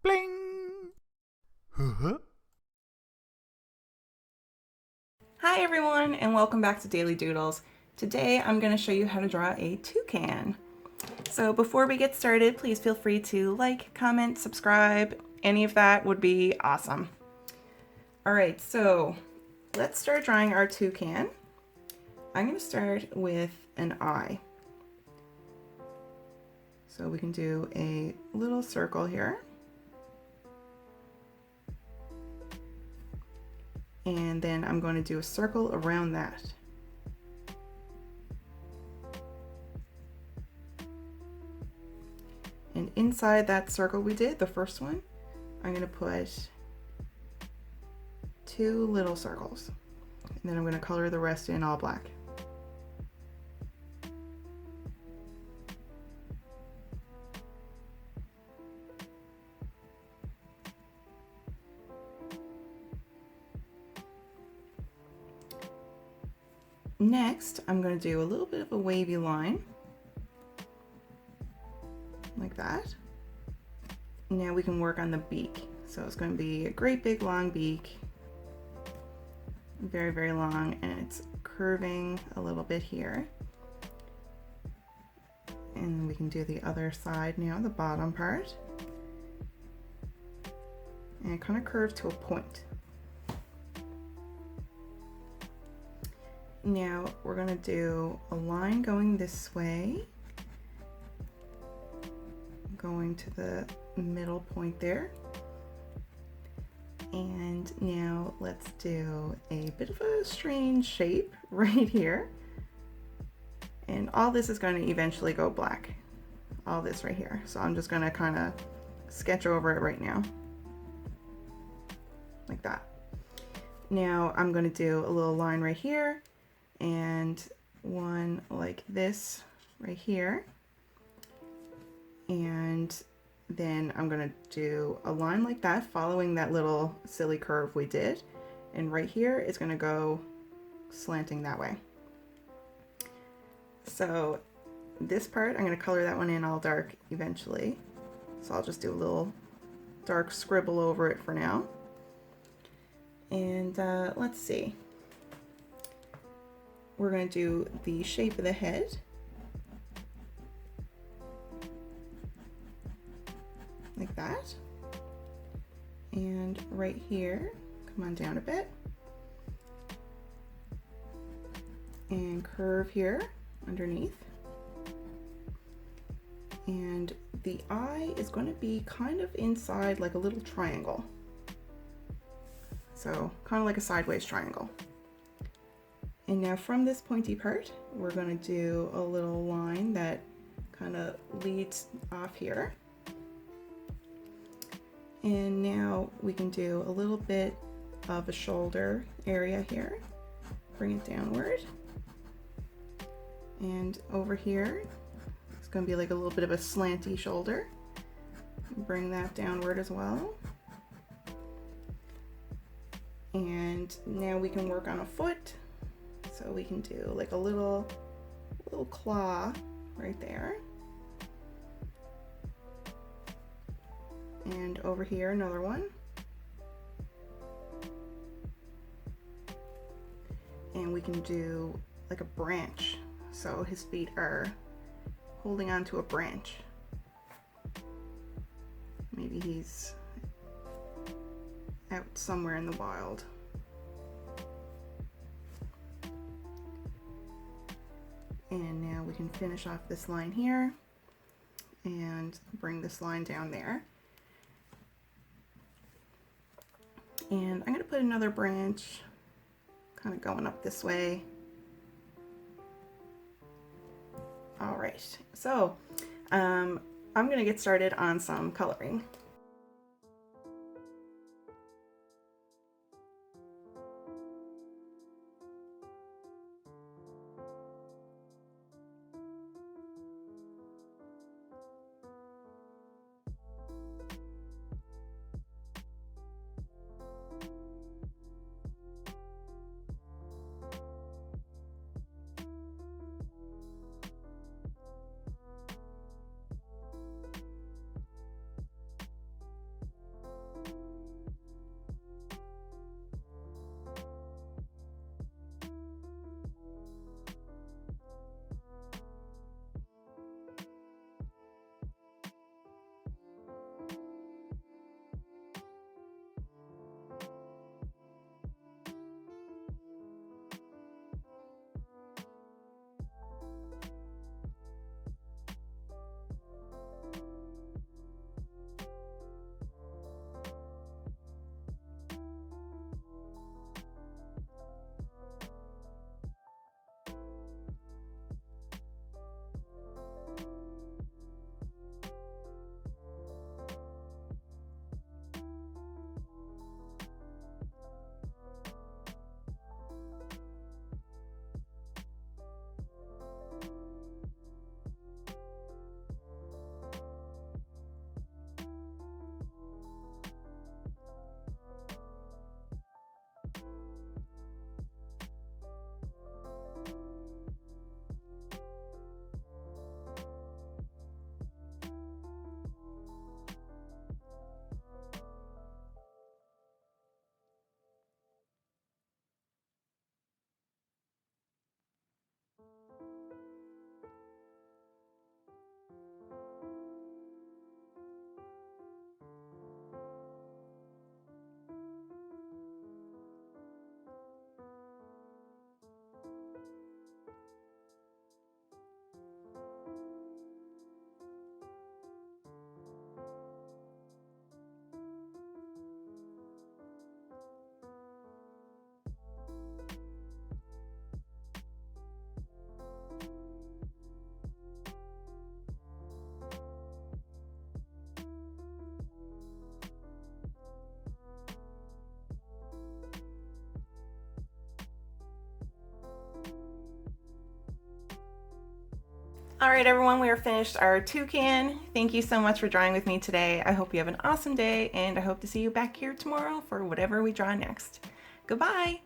Bling! Huh? Hi everyone and welcome back to Daily Doodles. Today I'm going to show you how to draw a toucan. So before we get started, please feel free to like, comment, subscribe. Any of that would be awesome. Alright, so let's start drawing our toucan. I'm going to start with an eye. So we can do a little circle here. And then I'm going to do a circle around that. And inside that circle we did, the first one, I'm going to put two little circles. And then I'm going to color the rest in all black. Next, I'm going to do a little bit of a wavy line, like that. Now we can work on the beak. So it's going to be a great big long beak, very, very long, and it's curving a little bit here. And we can do the other side now, the bottom part. And it kind of curves to a point. Now we're going to do a line going this way, going to the middle point there. And now let's do a bit of a strange shape right here. And all this is going to eventually go black, all this right here. So I'm just going to kind of sketch over it right now, like that. Now I'm going to do a little line right here and one like this right here. And then I'm going to do a line like that following that little silly curve we did. And right here is going to go slanting that way. So this part, I'm going to color that one in all dark eventually. So I'll just do a little dark scribble over it for now. And let's see. We're going to do the shape of the head. Like that. And right here, come on down a bit. And curve here underneath. And the eye is going to be kind of inside like a little triangle. So kind of like a sideways triangle. And now from this pointy part, we're going to do a little line that kind of leads off here. And now we can do a little bit of a shoulder area here. Bring it downward. And over here, it's going to be like a little bit of a slanty shoulder. Bring that downward as well. And now we can work on a foot. So we can do like a little claw right there. And over here, another one. And we can do like a branch. So his feet are holding onto a branch. Maybe he's out somewhere in the wild. And now we can finish off this line here and bring this line down there. And I'm going to put another branch kind of going up this way. All right, so I'm going to get started on some coloring. All right, everyone, we are finished our toucan. Thank you so much for drawing with me today. I hope you have an awesome day, and I hope to see you back here tomorrow for whatever we draw next. Goodbye.